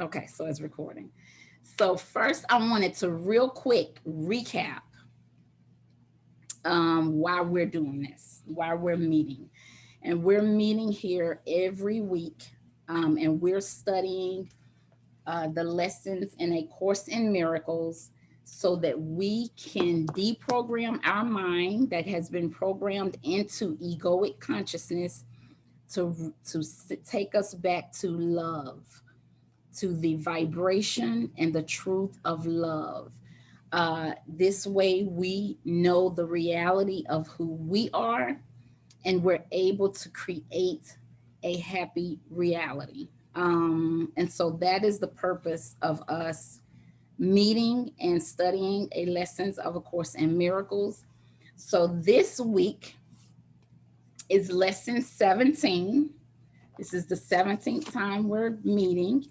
Okay, so it's recording. So first, I wanted to real quick recap why we're doing this, why we're meeting. And we're meeting here every week, and we're studying the lessons in A Course in Miracles so that we can deprogram our mind that has been programmed into egoic consciousness to take us back to love, to the vibration and the truth of love. This way, we know the reality of who we are, and we're able to create a happy reality. And so that is the purpose of us meeting and studying a lessons of A Course in Miracles. So this week is lesson 17. This is the 17th time we're meeting.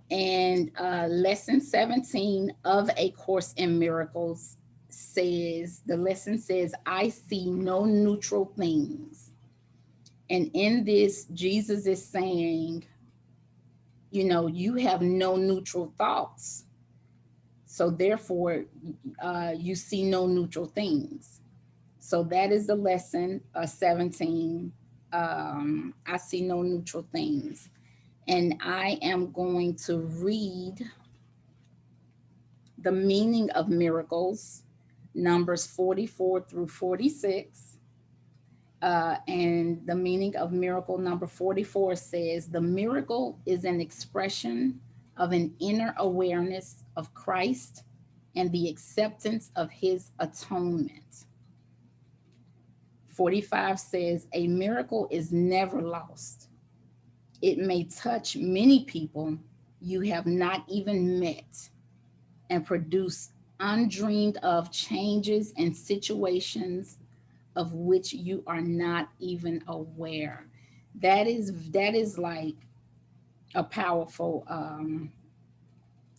And lesson 17 of A Course in Miracles says, the lesson says, I see no neutral things. And in this, Jesus is saying, you know, you have no neutral thoughts. So therefore, you see no neutral things. So that is the lesson 17. I see no neutral things. And I am going to read the meaning of miracles, numbers 44 through 46. And the meaning of miracle number 44 says, the miracle is an expression of an inner awareness of Christ and the acceptance of his atonement. 45 says, a miracle is never lost. It may touch many people you have not even met and produce undreamed of changes and situations of which you are not even aware. That is like a powerful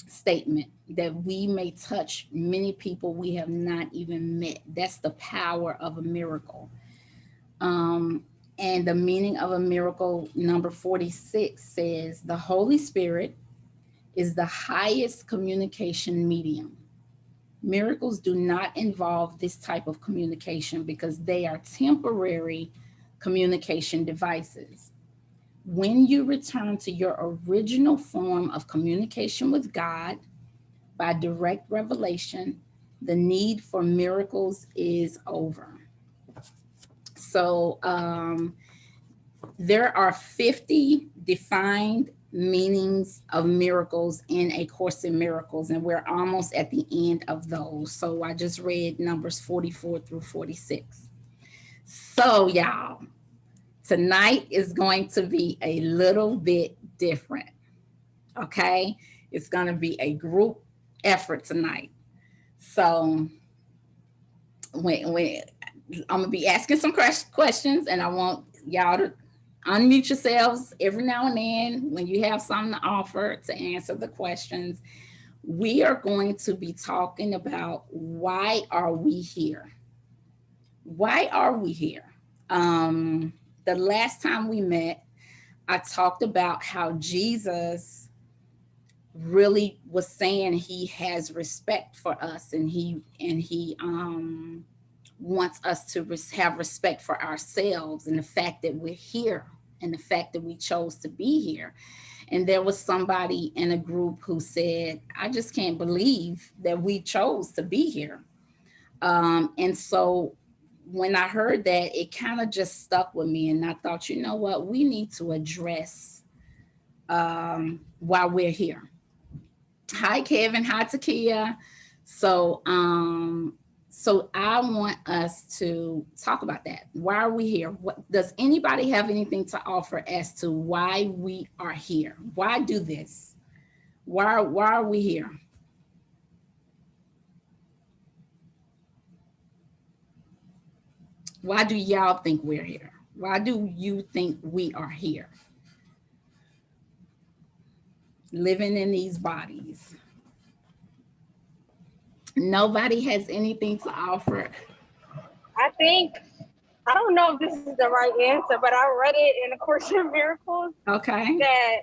statement, that we may touch many people we have not even met. That's the power of a miracle. And the meaning of a miracle number 46 says, the Holy Spirit is the highest communication medium. Miracles do not involve this type of communication because they are temporary communication devices. When you return to your original form of communication with God by direct revelation, the need for miracles is over. So there are 50 defined meanings of miracles in A Course in Miracles, and we're almost at the end of those. So I just read numbers 44 through 46. So, y'all, tonight is going to be a little bit different. Okay. It's going to be a group effort tonight. So, when I'm going to be asking some questions, and I want y'all to unmute yourselves every now and then when you have something to offer to answer the questions. We are going to be talking about, why are we here? Why are we here? The last time we met, I talked about how Jesus really was saying he has respect for us, and he wants us to have respect for ourselves and the fact that we're here and the fact that we chose to be here. And there was somebody in a group who said, I just can't believe that we chose to be here. And so when I heard that, it kind of just stuck with me. And I thought, you know what, we need to address why we're here. Hi, Kevin. Hi, Takia. So, so I want us to talk about that. Why are we here? What, does anybody have anything to offer as to why we are here? Why do this? Why are we here? Why do y'all think we're here? Why do you think we are here? Living in these bodies. Nobody has anything to offer. I think, I don't know if this is the right answer, but I read it in A Course in Miracles Okay. that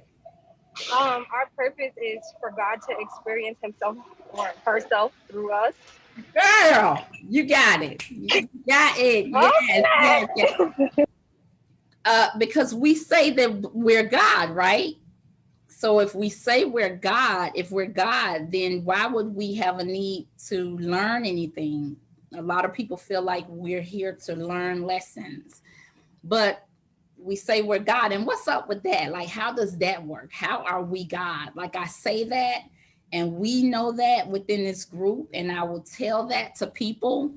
Our purpose is for God to experience Himself or herself through us. Girl, you got it. You got it. Oh Yes, yes, yes. snap! Because we say that we're God, right? So if we say we're God, if we're God, then why would we have a need to learn anything? A lot of people feel like we're here to learn lessons, but we say we're God. And what's up with that? Like, how does that work? How are we God? Like, I say that, and we know that within this group, and I will tell that to people,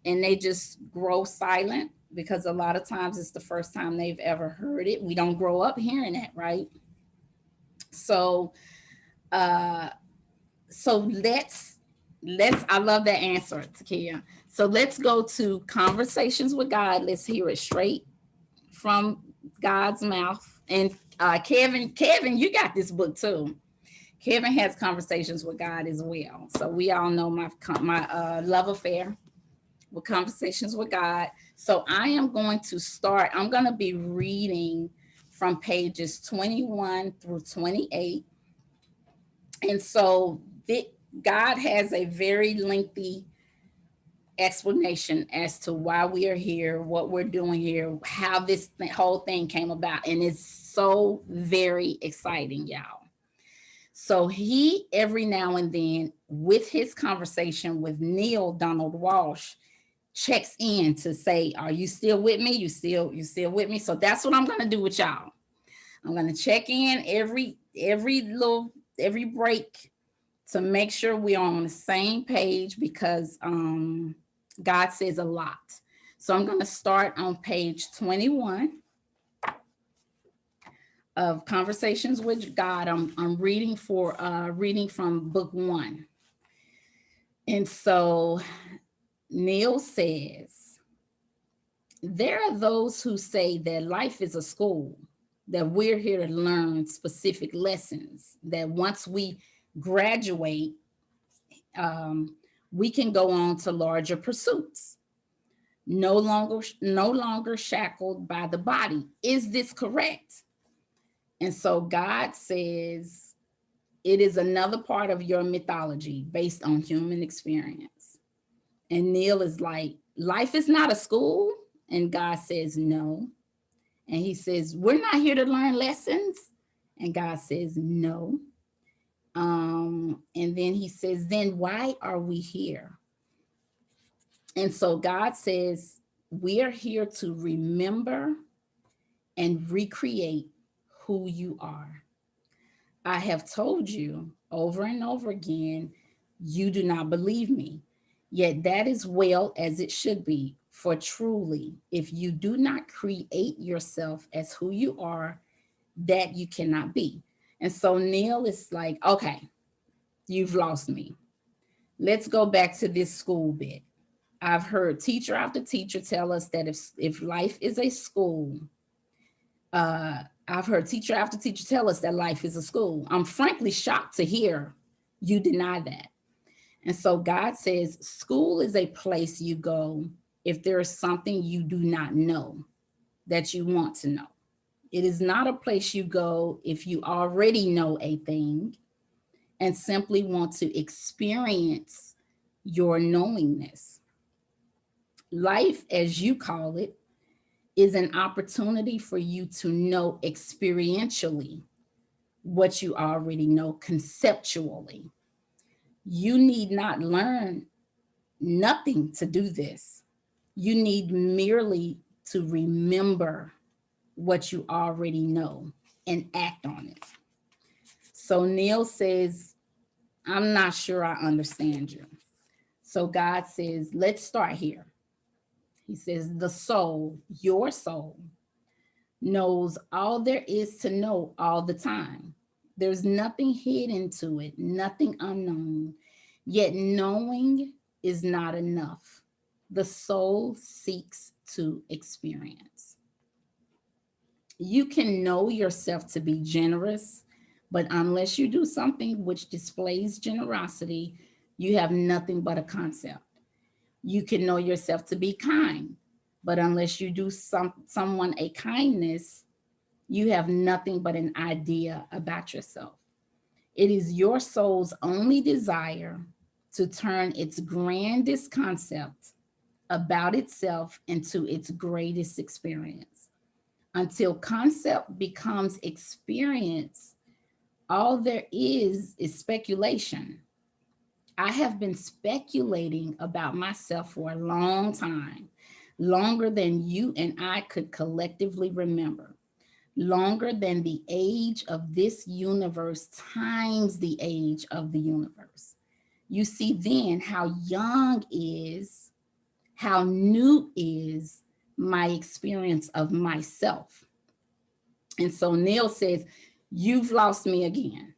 and they just grow silent because a lot of times it's the first time they've ever heard it. We don't grow up hearing that, right? So, uh, so let's. I love that answer, Takia. So let's go to conversations with God. Let's hear it straight from God's mouth. And Kevin, you got this book too. Kevin has conversations with God as well. So we all know my love affair with conversations with God. So I am going to start. I'm going to be reading from pages 21 through 28. And so God has a very lengthy explanation as to why we are here, what we're doing here, how this whole thing came about. And it's so very exciting, y'all. So he, every now and then, with his conversation with Neale Donald Walsh, checks in to say, are you still with me? You still with me? So that's what I'm gonna do with y'all. I'm gonna check in every break to make sure we are on the same page because God says a lot. So I'm going to start on page 21 of Conversations with God. I'm reading from book 1. And so Neale says, there are those who say that life is a school, that we're here to learn specific lessons, that once we graduate, um, we can go on to larger pursuits, no longer shackled by the body. Is this correct? And so God says it is another part of your mythology based on human experience. And Neale is like, life is not a school. And God says no. And he says, we're not here to learn lessons. And God says no. And then he says, then why are we here? And so God says, we are here to remember and recreate who you are. I have told you over and over again, you do not believe me. Yet that is well as it should be. For truly, if you do not create yourself as who you are, that you cannot be. And so Neale is like, okay, you've lost me. Let's go back to this school bit. I've heard teacher after teacher tell us that if life is a school, I've heard teacher after teacher tell us that life is a school. I'm frankly shocked to hear you deny that. And so God says, school is a place you go if there is something you do not know that you want to know. It is not a place you go if you already know a thing and simply want to experience your knowingness. Life, as you call it, is an opportunity for you to know experientially what you already know conceptually. You need not learn nothing to do this. You need merely to remember what you already know and act on it. So Neale says, I'm not sure I understand you. So God says, let's start here. He says, the soul, your soul, knows all there is to know all the time. There's nothing hidden to it, nothing unknown. Yet knowing is not enough. The soul seeks to experience. You can know yourself to be generous, but unless you do something which displays generosity, you have nothing but a concept. You can know yourself to be kind, but unless you do someone a kindness, You have nothing but an idea about yourself. It is your soul's only desire to turn its grandest concept about itself into its greatest experience. Until concept becomes experience, all there is speculation. I have been speculating about myself for a long time, longer than you and I could collectively remember, longer than the age of this universe times the age of the universe. You see then how young is, how new is my experience of myself. And so Neale says, you've lost me again.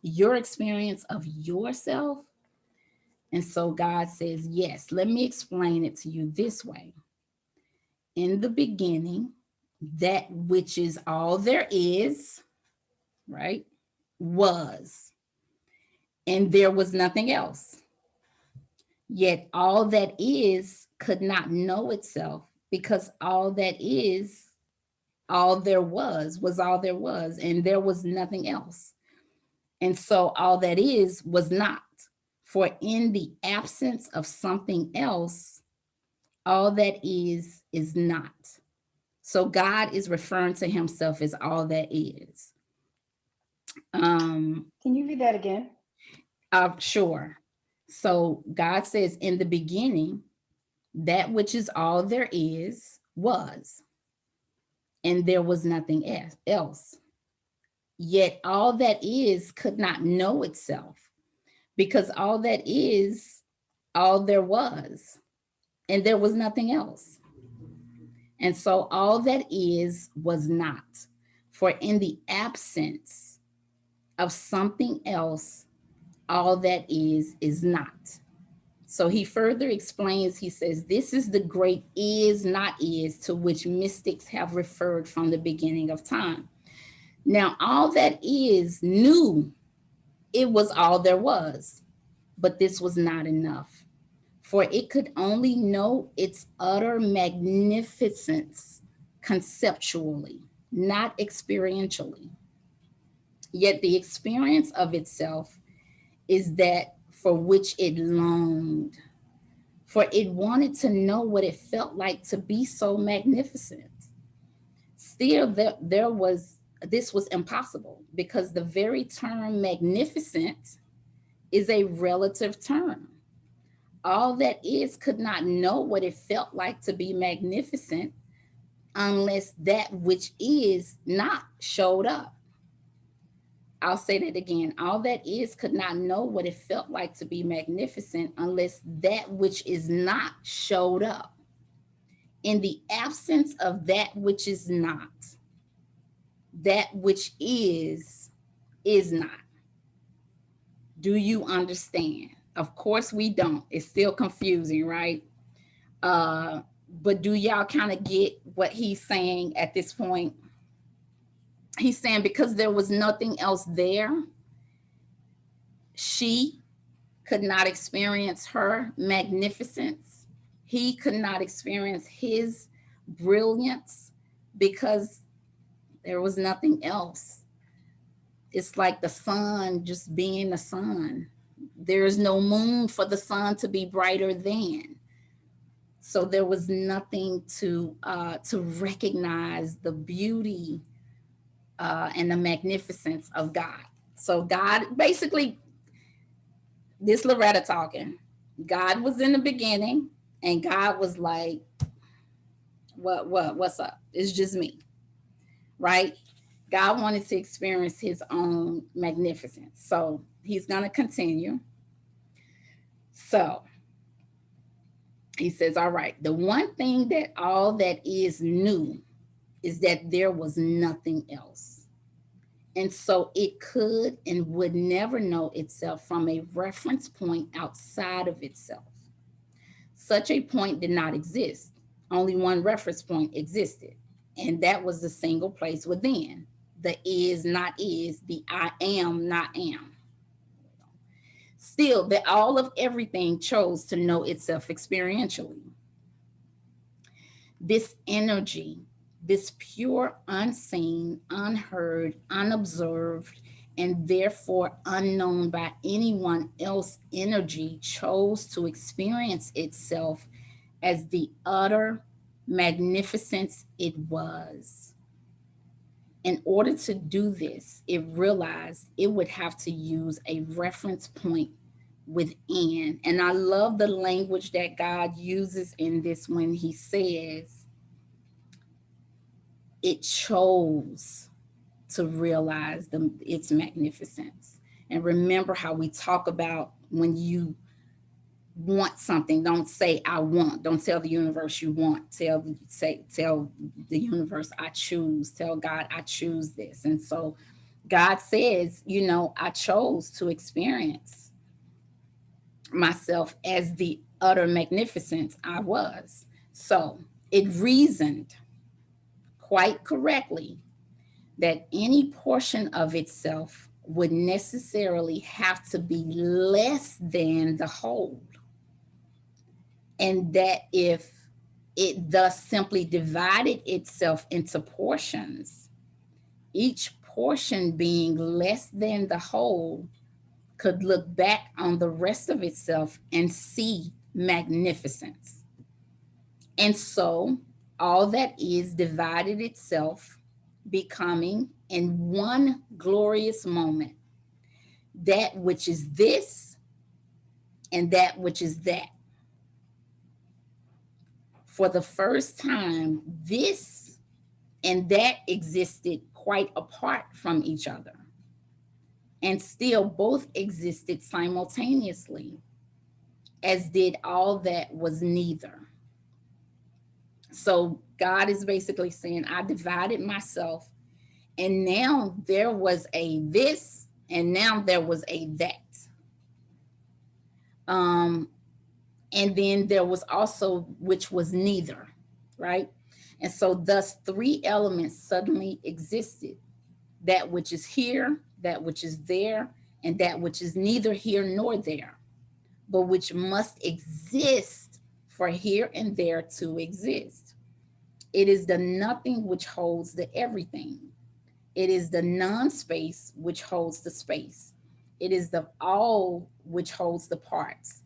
Your experience of yourself. And so God says, yes, let me explain it to you this way. In the beginning, that which is all there is, right, was, and there was nothing else. Yet all that is could not know itself because all that is, all there was all there was, and there was nothing else. And so all that is was not. For in the absence of something else, all that is not. So God is referring to himself as all that is. Um, Can you read that again? sure. So God says, in the beginning, that which is all there is was, and there was nothing else. Yet all that is could not know itself because all that is, all there was, and there was nothing else. And so all that is was not. For in the absence of something else, all that is not. So he further explains, he says, this is the great is not is to which mystics have referred from the beginning of time. Now, all that is knew it was all there was, but this was not enough, for it could only know its utter magnificence conceptually, not experientially. Yet the experience of itself is that for which it longed, for it wanted to know what it felt like to be so magnificent. Still, there was this was impossible because the very term magnificent is a relative term. All that is could not know what it felt like to be magnificent unless that which is not showed up. I'll say that again. All that is could not know what it felt like to be magnificent unless that which is not showed up. In the absence of that which is not, that which is not. Do you understand? Of course we don't. It's still confusing, right? But do y'all kind of get what he's saying at this point? He's saying because there was nothing else there, she could not experience her magnificence. He could not experience his brilliance because there was nothing else. It's like the sun just being the sun. There is no moon for the sun to be brighter than. So there was nothing to recognize the beauty and the magnificence of God. So God basically, this Loretta talking. God was in the beginning, and God was like, what's up? It's just me, right? God wanted to experience his own magnificence. So he's going to continue. So he says, all right, the one thing that all that is new is that there was nothing else. And so it could and would never know itself from a reference point outside of itself. Such a point did not exist. Only one reference point existed, and that was the single place within. The is not is, the I am not am. Still, that all of everything chose to know itself experientially. This energy This pure, unseen, unheard, unobserved, and therefore unknown by anyone else energy chose to experience itself as the utter magnificence it was. In order to do this, it realized it would have to use a reference point within. And I love the language that God uses in this when he says, it chose to realize its magnificence. And remember how we talk about when you want something, don't say I want. Don't tell the universe you want. Tell the universe I choose. Tell God I choose this. And so God says, I chose to experience myself as the utter magnificence I was. So it reasoned quite correctly that any portion of itself would necessarily have to be less than the whole, and that if it thus simply divided itself into portions, each portion being less than the whole could look back on the rest of itself and see magnificence. And so all that is divided itself, becoming in one glorious moment that which is this and that which is that. For the first time, this and that existed quite apart from each other, and still both existed simultaneously, as did all that was neither. So God is basically saying, I divided myself, and now there was a this, and now there was a that. Um, and then there was also which was neither, right? And so thus three elements suddenly existed: that which is here, that which is there, and that which is neither here nor there, but which must exist for here and there to exist. It is the nothing which holds the everything. It is the non-space which holds the space. It is the all which holds the parts.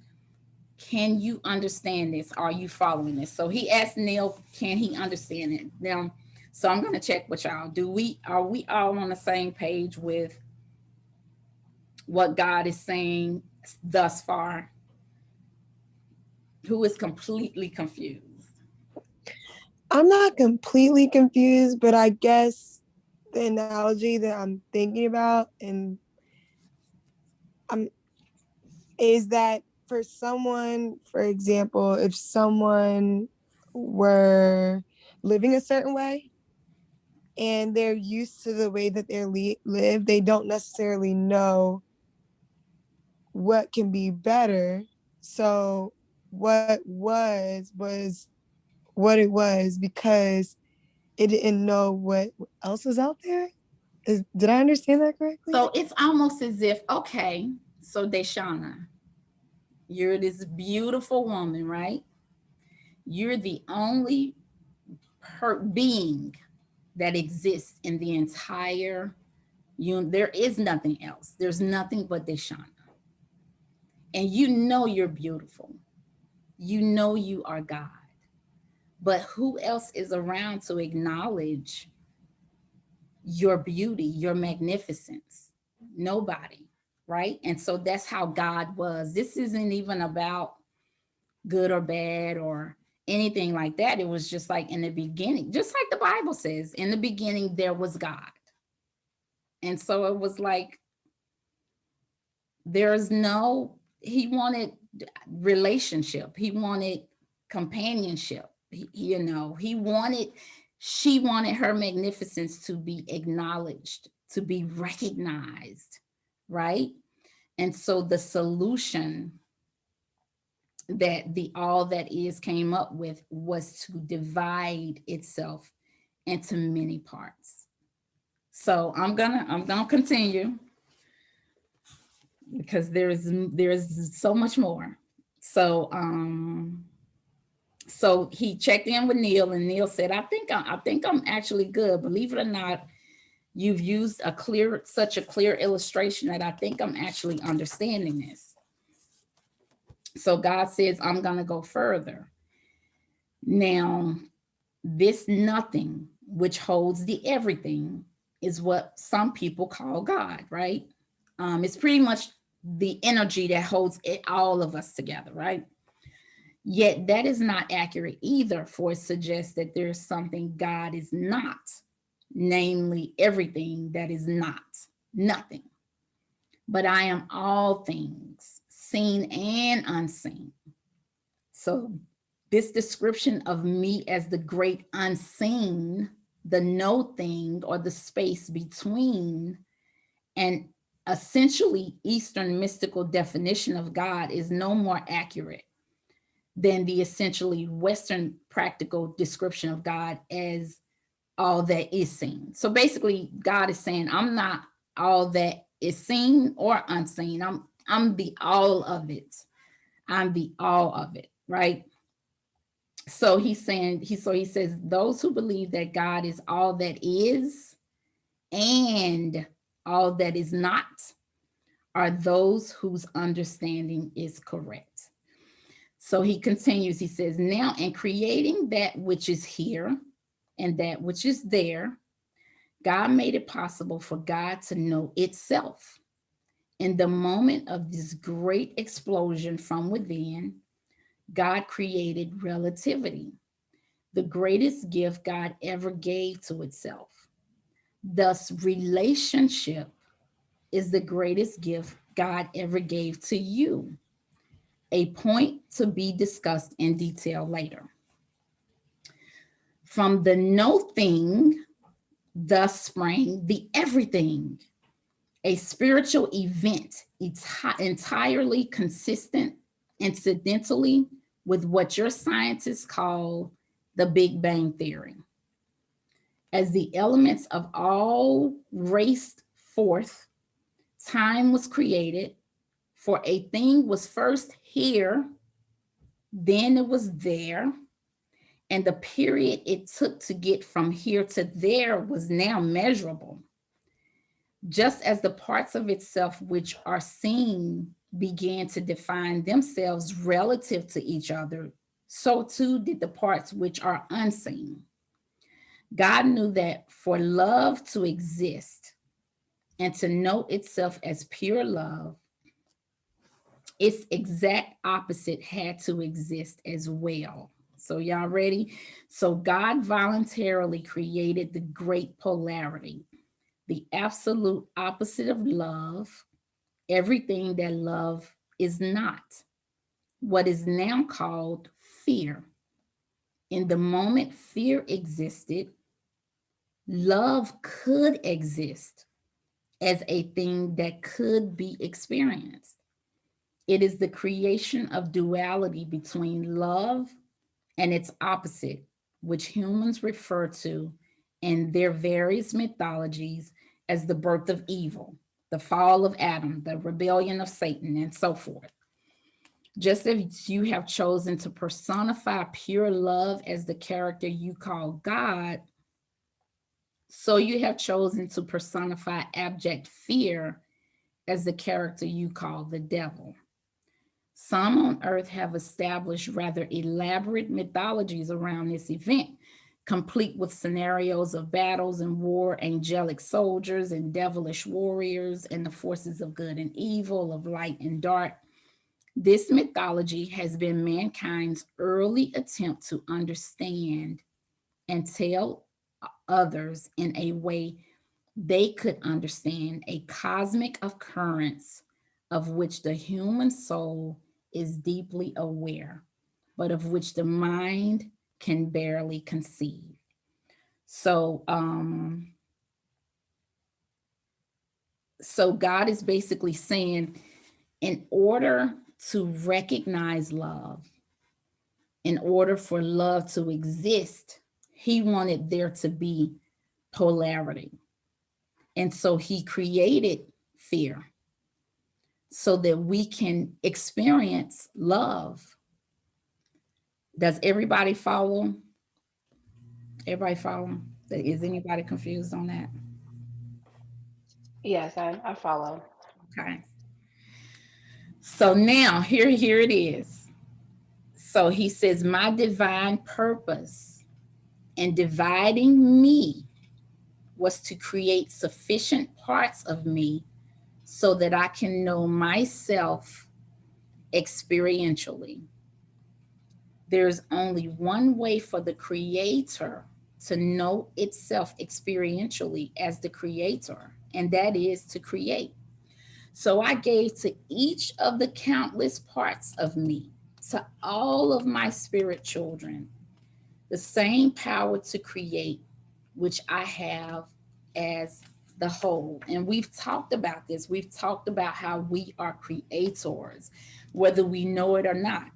Can you understand this? Are you following this? So he asked Neale, can he understand it? Now, so I'm going to check with y'all. Are we all on the same page with what God is saying thus far? Who is completely confused? I'm not completely confused, but I guess the analogy that I'm thinking about and I'm is that for someone, for example, if someone were living a certain way and they're used to the way that they live, they don't necessarily know what can be better. So what was what it was because it didn't know what else was out there. Did I understand that correctly? So it's almost as if, okay, so Deshauna, you're this beautiful woman, right? You're the only being that exists in the entire there is nothing else. There's nothing but Deshauna. And you know you're beautiful. You know you are God. But who else is around to acknowledge your beauty, your magnificence? Nobody, right? And so that's how God was. This isn't even about good or bad or anything like that. It was just like in the beginning, just like the Bible says, in the beginning, there was God. And so it was like, there's no, he wanted relationship, he wanted companionship, he wanted, she wanted her magnificence to be acknowledged, to be recognized, right? And so the solution that the all that is came up with was to divide itself into many parts. So I'm gonna continue because there's so much more. So So he checked in with Neale, and Neale said, I think I'm actually good. Believe it or not, you've used such a clear illustration that I think I'm actually understanding this. So God says, I'm going to go further. Now, this nothing, which holds the everything, is what some people call God, right? It's pretty much the energy that holds all of us together, right? Yet that is not accurate either, for it suggests that there's something God is not, namely everything that is not, nothing. But I am all things, seen and unseen. So, this description of me as the great unseen, the no thing or the space between, and essentially Eastern mystical definition of God is no more accurate than the essentially Western practical description of God as all that is seen. So basically, God is saying, I'm not all that is seen or unseen. I'm the all of it. I'm the all of it, right? So he's saying, he says, those who believe that God is all that is and all that is not are those whose understanding is correct. So he continues, he says, now in creating that which is here and that which is there, God made it possible for God to know itself. In the moment of this great explosion from within, God created relativity, the greatest gift God ever gave to itself. Thus, relationship is the greatest gift God ever gave to you, a point to be discussed in detail later. From the no thing, thus sprang the everything, a spiritual event entirely consistent, incidentally, with what your scientists call the Big Bang Theory. As the elements of all raced forth, time was created, for a thing was first here, then it was there, and the period it took to get from here to there was now measurable. Just as the parts of itself which are seen began to define themselves relative to each other, so too did the parts which are unseen. God knew that for love to exist and to know itself as pure love, its exact opposite had to exist as well. So, y'all ready? So, God voluntarily created the great polarity, the absolute opposite of love, everything that love is not, what is now called fear. In the moment fear existed, love could exist as a thing that could be experienced. It is the creation of duality between love and its opposite, which humans refer to in their various mythologies as the birth of evil, the fall of Adam, the rebellion of Satan, and so forth. Just as you have chosen to personify pure love as the character you call God, so you have chosen to personify abject fear as the character you call the devil. Some on earth have established rather elaborate mythologies around this event, complete with scenarios of battles and war, angelic soldiers and devilish warriors, and the forces of good and evil, of light and dark. This mythology has been mankind's early attempt to understand and tell others in a way they could understand a cosmic occurrence of which the human soul is deeply aware, but of which the mind can barely conceive. So, so God is basically saying, in order to recognize love, in order for love to exist, he wanted there to be polarity. And so he created fear so that we can experience love. Does everybody follow? Everybody follow? Is anybody confused on that? Yes, I follow. Okay. So now here it is. So he says, my divine purpose in dividing me was to create sufficient parts of me so that I can know myself experientially. There's only one way for the creator to know itself experientially as the creator, and that is to create. So I gave to each of the countless parts of me, to all of my spirit children, the same power to create, which I have as the whole. And we've talked about this. We've talked about how we are creators, whether we know it or not.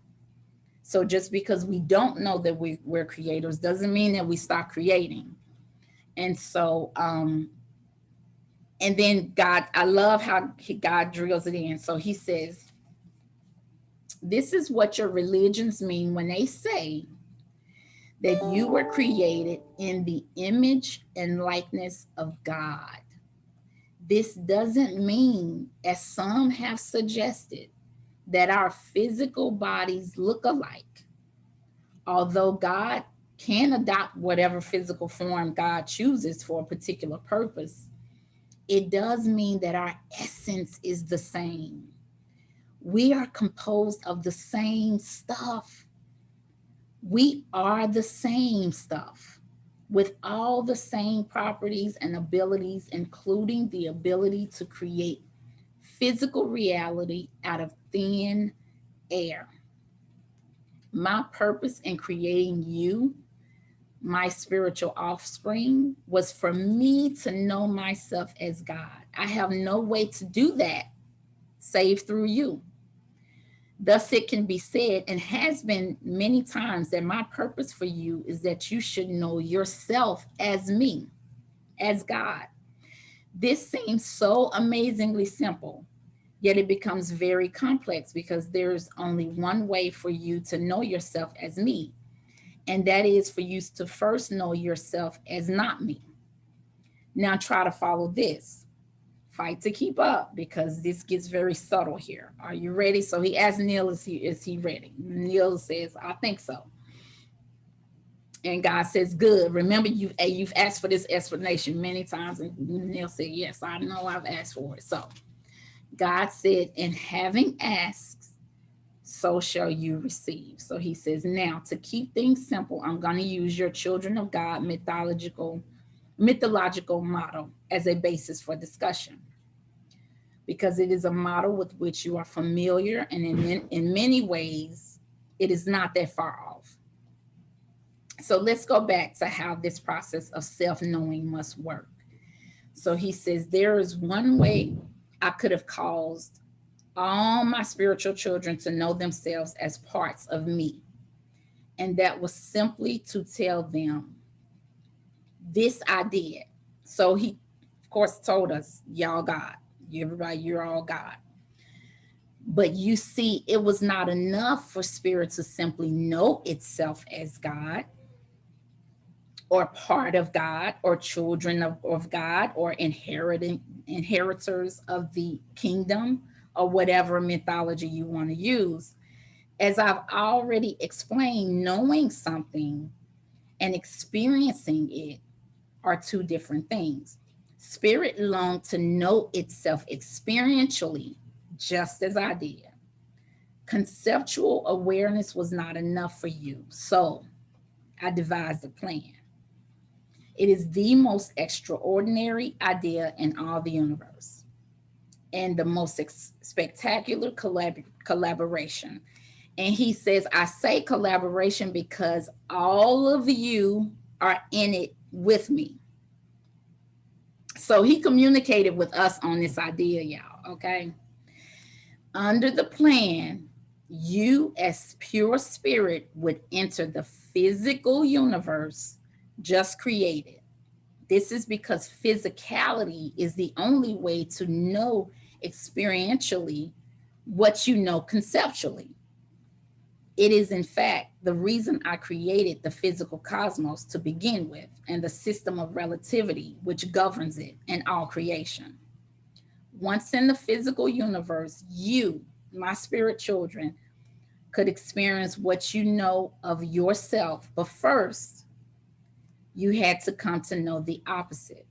So just because we don't know that we're creators doesn't mean that we stop creating. And so, and then God, I love how God drills it in. So he says, this is what your religions mean when they say that you were created in the image and likeness of God. This doesn't mean, as some have suggested, that our physical bodies look alike. Although God can adopt whatever physical form God chooses for a particular purpose, it does mean that our essence is the same. We are composed of the same stuff. We are the same stuff with all the same properties and abilities, including the ability to create physical reality out of thin air. My purpose in creating you, my spiritual offspring, was for me to know myself as God. I have no way to do that save through you. Thus, it can be said, and has been many times, that my purpose for you is that you should know yourself as me, as God. This seems so amazingly simple, yet it becomes very complex because there's only one way for you to know yourself as me, and that is for you to first know yourself as not me. Now, try to follow this. Fight to keep up because this gets very subtle here. Are you ready? So he asked Neale, is he ready? Neale says, I think so. And God says, good. Remember, you've asked for this explanation many times. And Neale said, yes, I know I've asked for it. So God said, and having asked, so shall you receive. So he says, now to keep things simple, I'm going to use your children of God mythological model as a basis for discussion, because it is a model with which you are familiar, and in many ways, it is not that far off. So let's go back to how this process of self-knowing must work. So he says, there is one way I could have caused all my spiritual children to know themselves as parts of me. And that was simply to tell them, this I did. So he, of course, told us, y'all God. Everybody, you're all God. But you see, it was not enough for spirit to simply know itself as God, or part of God, or children of God, or inheritors of the kingdom, or whatever mythology you want to use. As I've already explained, knowing something and experiencing it are two different things. Spirit longed to know itself experientially, just as I did. Conceptual awareness was not enough for you, so I devised a plan. It is the most extraordinary idea in all the universe, and the most spectacular collaboration. And he says, I say collaboration because all of you are in it with me. So he communicated with us on this idea, y'all, okay? Under the plan, you as pure spirit would enter the physical universe just created. This is because physicality is the only way to know experientially what you know conceptually. It is, in fact, the reason I created the physical cosmos to begin with, and the system of relativity which governs it and all creation. Once in the physical universe, you, my spirit children, could experience what you know of yourself. But first, you had to come to know the opposite.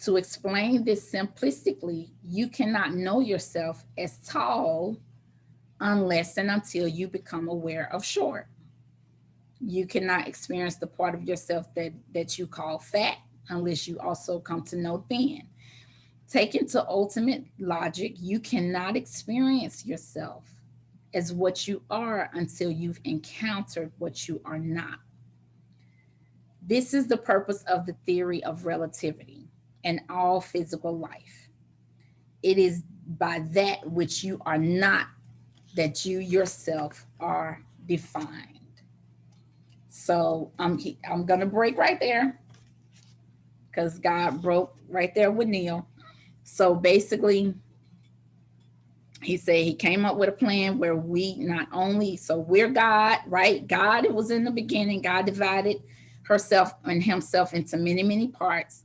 To explain this simplistically, you cannot know yourself as tall unless and until you become aware of short. You cannot experience the part of yourself that you call fat unless you also come to know thin. Taken to ultimate logic, you cannot experience yourself as what you are until you've encountered what you are not. This is the purpose of the theory of relativity and all physical life. It is by that which you are not that you yourself are defined. So I'm gonna break right there because God broke right there with Neale. So basically, he said he came up with a plan where we not only, so we're God, right? God, it was in the beginning, God divided herself and himself into many, many parts.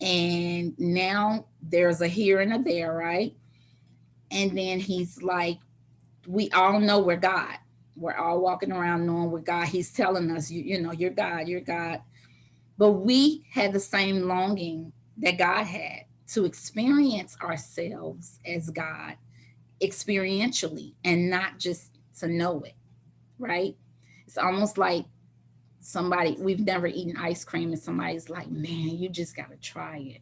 And now there's a here and a there, right? And then he's like, we all know we're God. We're all walking around knowing we're God. He's telling us, you know, you're God, you're God. But we had the same longing that God had to experience ourselves as God experientially and not just to know it, right? It's almost like somebody, we've never eaten ice cream and somebody's like, man, you just got to try it.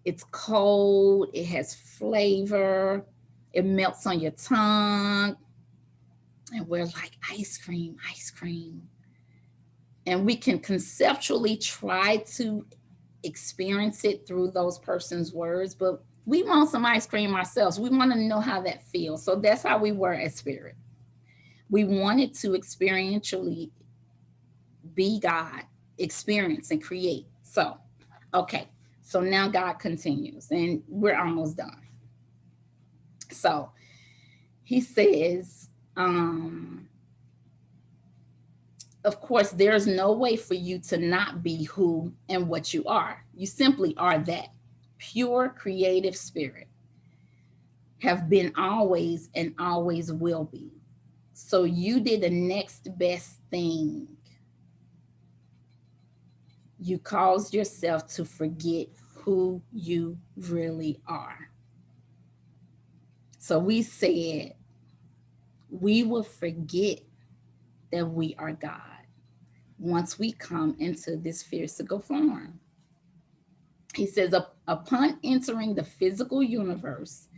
It's cold, it has flavor, it melts on your tongue. And we're like, ice cream, ice cream. And we can conceptually try to experience it through those person's words, but we want some ice cream ourselves. We want to know how that feels. So that's how we were as spirit. We wanted to experientially be God, experience and create. So, okay. So now God continues, and we're almost done. So he says, of course, there's no way for you to not be who and what you are. You simply are that pure creative spirit, have been always and always will be. So you did the next best thing. You caused yourself to forget who you really are. So we said we will forget that we are God once we come into this physical form. He says, upon entering the physical universe,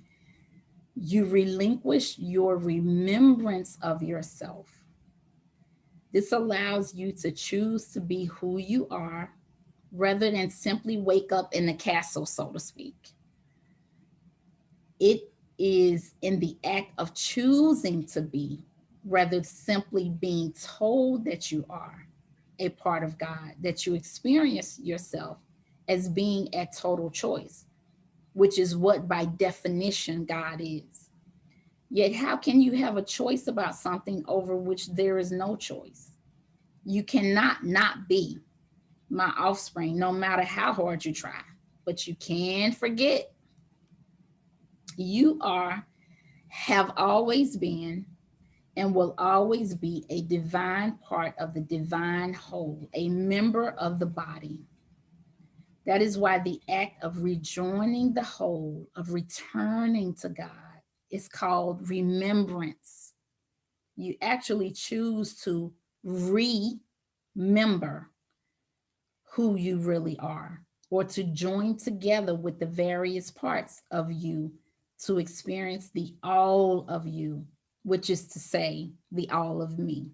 you relinquish your remembrance of yourself. This allows you to choose to be who you are rather than simply wake up in the castle, so to speak. It is in the act of choosing to be rather simply being told that you are a part of God, that you experience yourself as being at total choice, which is what by definition God is. Yet, how can you have a choice about something over which there is no choice? You cannot not be my offspring, no matter how hard you try. But you can forget you are, have always been, and will always be a divine part of the divine whole, a member of the body. That is why the act of rejoining the whole, of returning to God, is called remembrance. You actually choose to remember who you really are, or to join together with the various parts of you to experience the all of you, which is to say, the all of me.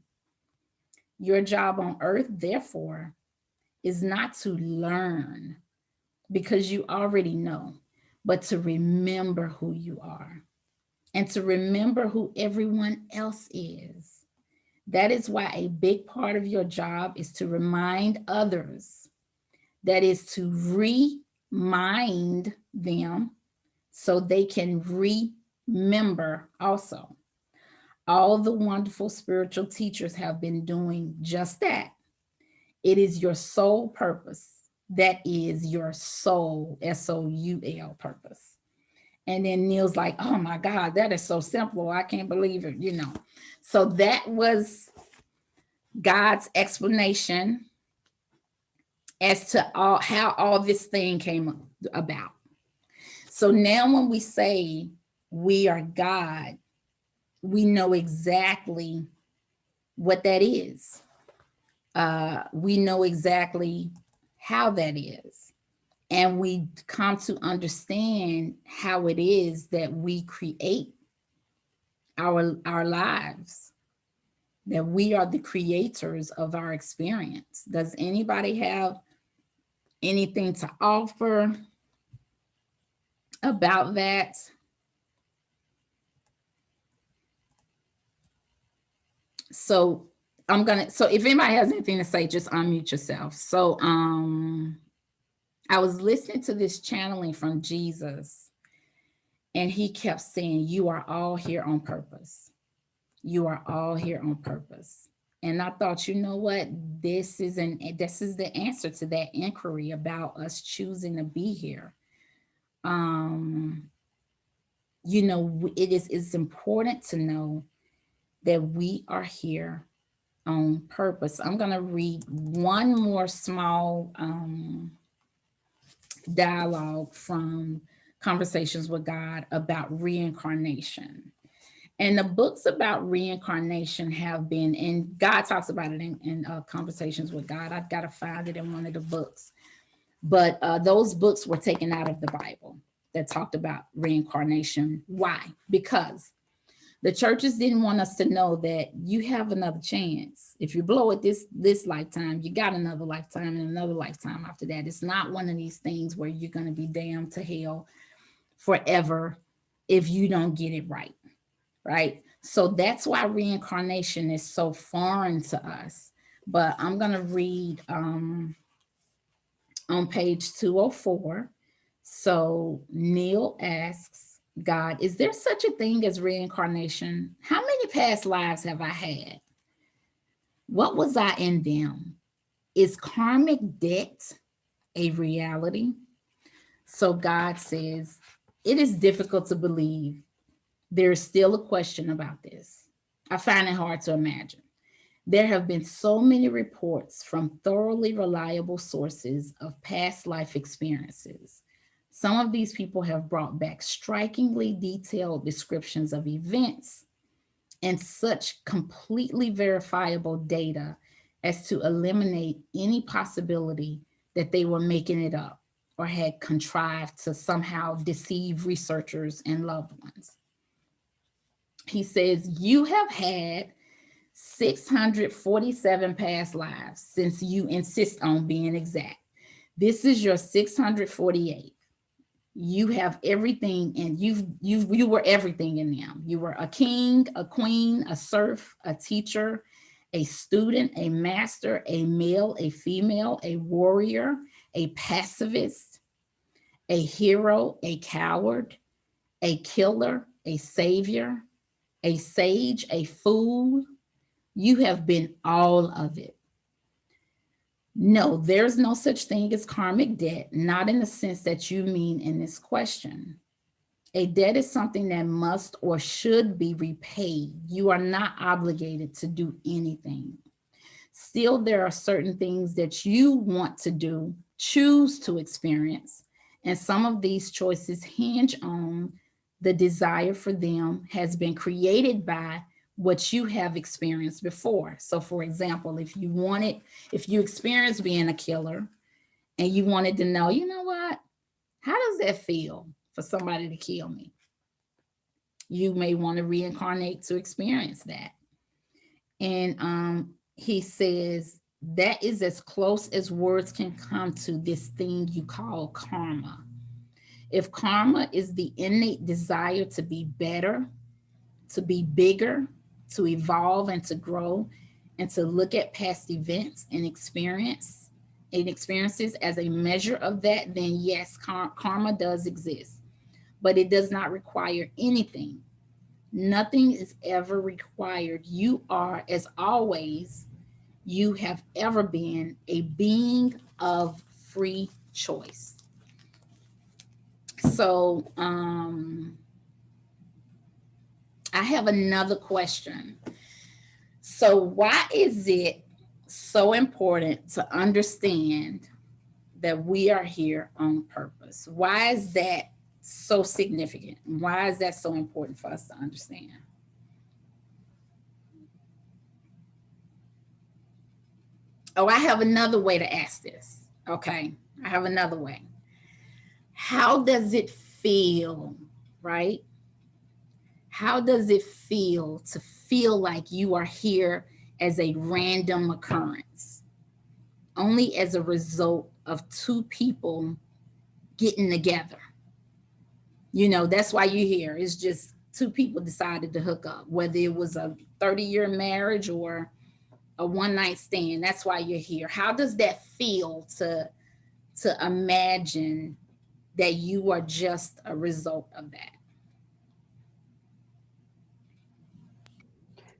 Your job on earth, therefore, is not to learn because you already know, but to remember who you are and to remember who everyone else is. That is why a big part of your job is to remind others, that is to remind them so they can remember also. All the wonderful spiritual teachers have been doing just that. It is your sole purpose. That is your soul, SOUL purpose. And then Neil's like, oh my God, that is so simple. I can't believe it, you know. So that was God's explanation as to how all this thing came about. So now when we say we are God, we know exactly what that is. We know exactly how that is. And we come to understand how it is that we create our lives, that we are the creators of our experience. Does anybody have anything to offer about that? So so if anybody has anything to say, just unmute yourself. So I was listening to this channeling from Jesus, and he kept saying, you are all here on purpose. You are all here on purpose. And I thought, you know what, this is the answer to that inquiry about us choosing to be here. You know, it's important to know that we are here on purpose. I'm going to read one more small dialogue from Conversations with God about reincarnation. And the books about reincarnation have been, and God talks about it in Conversations with God. I've got to find it in one of the books. But those books were taken out of the Bible that talked about reincarnation. Why? Because the churches didn't want us to know that you have another chance. If you blow it this lifetime, you got another lifetime and another lifetime after that. It's not one of these things where you're going to be damned to hell forever if you don't get it right. Right? So that's why reincarnation is so foreign to us. But I'm going to read on page 204. So Neale asks God, is there such a thing as reincarnation? How many past lives have I had? What was I in them? Is karmic debt a reality? So God says, it is difficult to believe. There's still a question about this. I find it hard to imagine. There have been so many reports from thoroughly reliable sources of past life experiences. Some of these people have brought back strikingly detailed descriptions of events and such completely verifiable data as to eliminate any possibility that they were making it up or had contrived to somehow deceive researchers and loved ones. He says, you have had 647 past lives since you insist on being exact. This is your 648. You have everything, and you were everything in them. You were a king, a queen, a serf, a teacher, a student, a master, a male, a female, a warrior, a pacifist, a hero, a coward, a killer, a savior, a sage, a fool. You have been all of it. No, there's no such thing as karmic debt, not in the sense that you mean in this question. A debt is something that must or should be repaid. You are not obligated to do anything. Still, there are certain things that you want to do, choose to experience, and some of these choices hinge on the desire for them has been created by what you have experienced before. So for example, if you experienced being a killer and you wanted to know, you know what, how does that feel for somebody to kill me? You may want to reincarnate to experience that. And he says that is as close as words can come to this thing you call karma. If karma is the innate desire to be better, to be bigger, to evolve and to grow, and to look at past events and experiences as a measure of that, then yes, karma does exist, but it does not require anything. Nothing is ever required. You are, as always, you have ever been a being of free choice. So, I have another question. So, why is it so important to understand that we are here on purpose? Why is that so significant? Why is that so important for us to understand? Oh, I have another way to ask this. Okay. I have another way. How does it feel, right? How does it feel to feel like you are here as a random occurrence, only as a result of two people getting together? That's why you're here. It's just two people decided to hook up, whether it was a 30-year marriage or a one night stand. That's why you're here. How does that feel to imagine that you are just a result of that?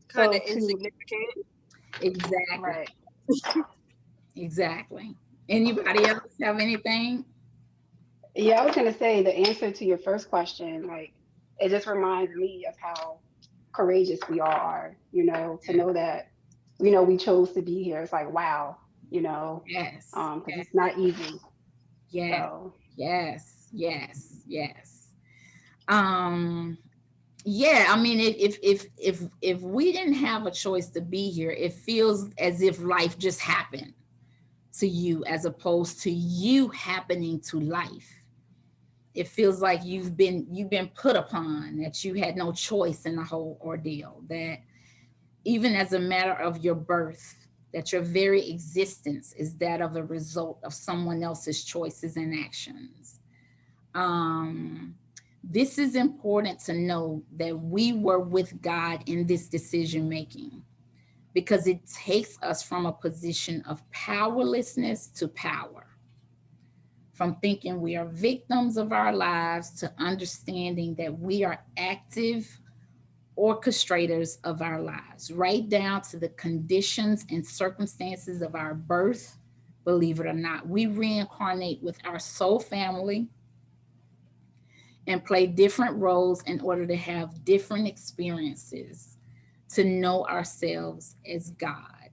Kind So of to insignificant. Exactly. right. Exactly. Anybody else have anything? Yeah, I was gonna say the answer to your first question, like it just reminds me of how courageous we all are, to know that, we chose to be here. It's like, wow, Yes. because it's not easy. Yes. So Yes. Yes. Yes. Um, yeah, I mean, if we didn't have a choice to be here, it feels as if life just happened to you as opposed to you happening to life. It feels like you've been put upon, that you had no choice in the whole ordeal, that even as a matter of your birth, that your very existence is that of a result of someone else's choices and actions. um this is important to know, that we were with God in this decision making, because it takes us from a position of powerlessness to power, from thinking we are victims of our lives to understanding that we are active orchestrators of our lives, right down to the conditions and circumstances of our birth. Believe it or not, we reincarnate with our soul family and play different roles in order to have different experiences, to know ourselves as God.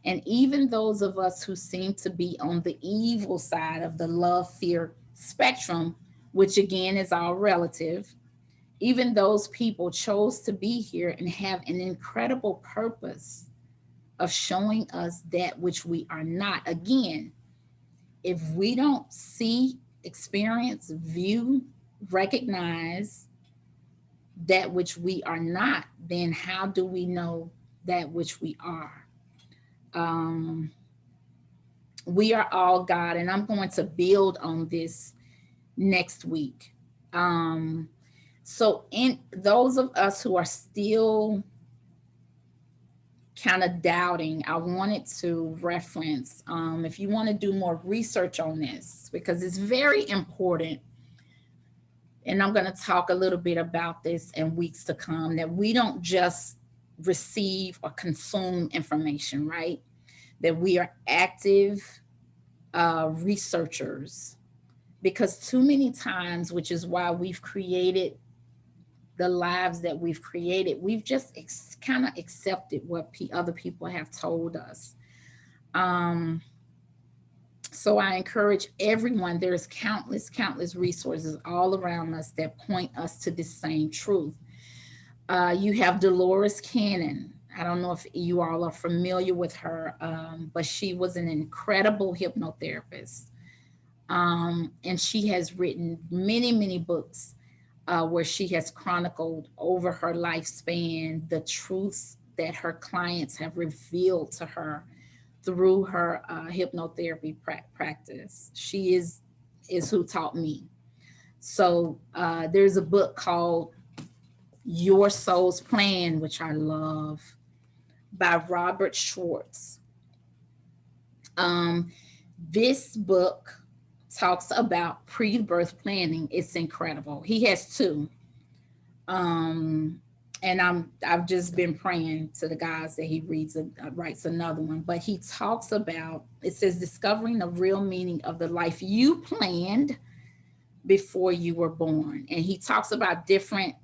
And even those of us who seem to be on the evil side of the love fear spectrum, which again is all relative, even those people chose to be here and have an incredible purpose of showing us that which we are not. Again, if we don't see, experience, view, recognize that which we are not, then how do we know that which we are? Um, we are all God, and I'm going to build on this next week. Um, so, in those of us who are still kind of doubting, I wanted to reference, if you want to do more research on this, because it's very important. And I'm going to talk a little bit about this in weeks to come, that we don't just receive or consume information, right? That we are active researchers, because too many times, which is why we've created the lives that we've created, we've just kind of accepted what other people have told us. Um, so I encourage everyone, there's countless resources all around us that point us to this same truth. You have Dolores Cannon. I don't know if you all are familiar with her, but she was an incredible hypnotherapist. And she has written many books where she has chronicled over her lifespan the truths that her clients have revealed to her through her hypnotherapy practice. She is who taught me. So there's a book called Your Soul's Plan, which I love, by Robert Schwartz. Um, this book talks about pre-birth planning. It's incredible. He has two. Um, and I've just been praying to the guys that he writes another one. But he talks about, it says, discovering the real meaning of the life you planned before you were born. And he talks about different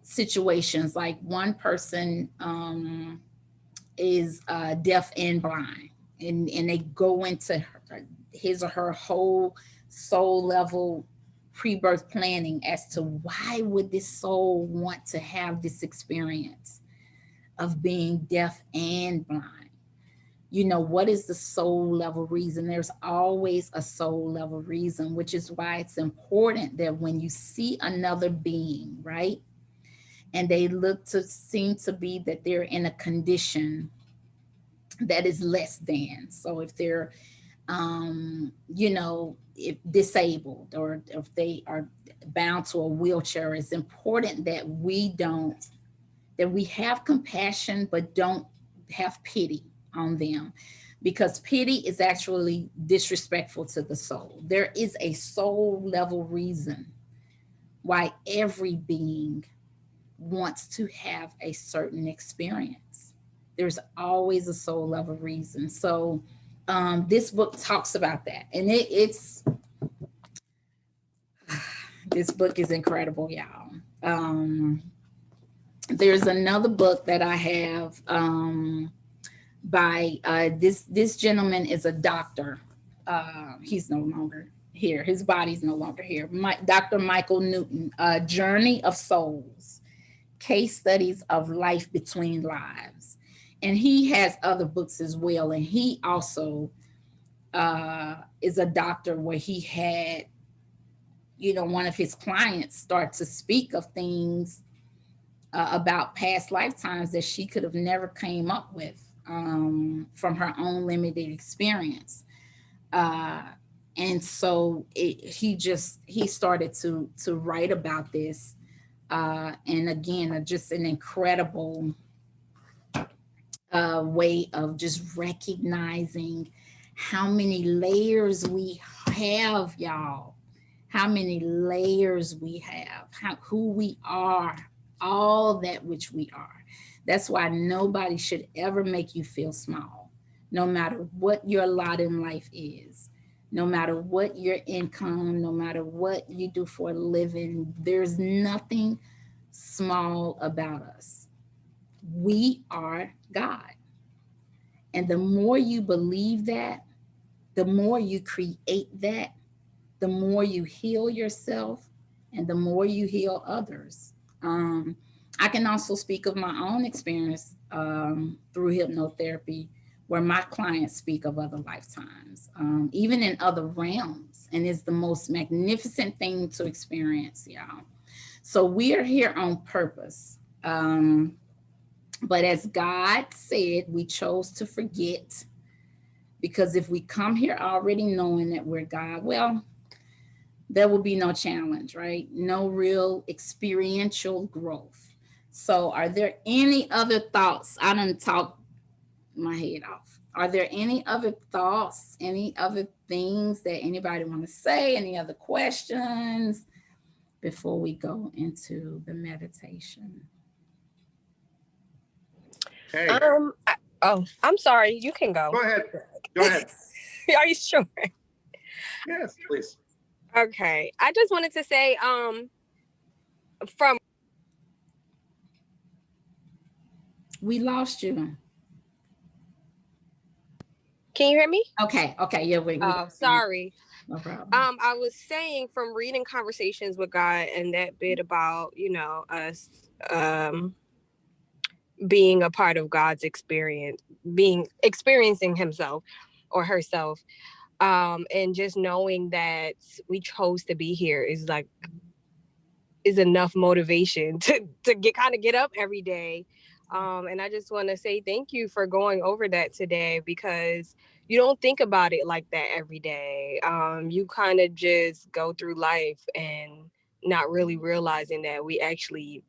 situations. Like one person is deaf and blind, and they go into his or her whole soul level pre-birth planning as to why would this soul want to have this experience of being deaf and blind. You know, what is the soul level reason? There's always a soul level reason, which is why it's important that when you see another being, right, and they look to seem to be that they're in a condition that is less than. So if they're, you know, if disabled, or if they are bound to a wheelchair, it's important that we have compassion, but don't have pity on them, because pity is actually disrespectful to the soul. There is a soul level reason why every being wants to have a certain experience. There's always a soul level reason. So this book talks about that, and it's this book is incredible, y'all. There's another book that I have by this gentleman is a doctor. He's no longer here. His body's no longer here. Dr. Michael Newton, Journey of Souls, Case Studies of Life Between Lives. And he has other books as well. And he also is a doctor where he had, you know, one of his clients start to speak of things about past lifetimes that she could have never came up with from her own limited experience. Uh, and so he started to write about this. And again, just an incredible way of just recognizing how many layers we have, y'all. How many layers we have, who we are, all that which we are. That's why nobody should ever make you feel small, no matter what your lot in life is, no matter what your income, no matter what you do for a living. There's nothing small about us. We are God. And the more you believe that, the more you create that, the more you heal yourself, and the more you heal others. I can also speak of my own experience through hypnotherapy, where my clients speak of other lifetimes, even in other realms. And it's the most magnificent thing to experience, y'all. So we are here on purpose. But as God said, we chose to forget, because if we come here already knowing that we're God, well, there will be no challenge, right? No real experiential growth. So, are there any other thoughts? I done talked my head off. Are there any other thoughts, any other things that anybody want to say, any other questions before we go into the meditation? Hey, I'm sorry. You can go. go ahead. Go ahead. Are you sure? Yes, please. Okay. I just wanted to say, from We lost you. can you hear me? Okay, yeah, Sorry. no problem. I was saying, from reading Conversations with God and that bit about, us being a part of God's experience, experiencing himself or herself, and just knowing that we chose to be here is enough motivation to get up every day. And I just want to say thank you for going over that today, because you don't think about it like that every day. You kind of just go through life and not really realizing that we actually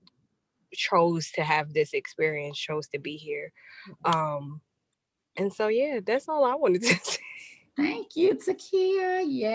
chose to have this experience, chose to be here. And so, yeah, that's all I wanted to say. Thank you, Takia. Yeah.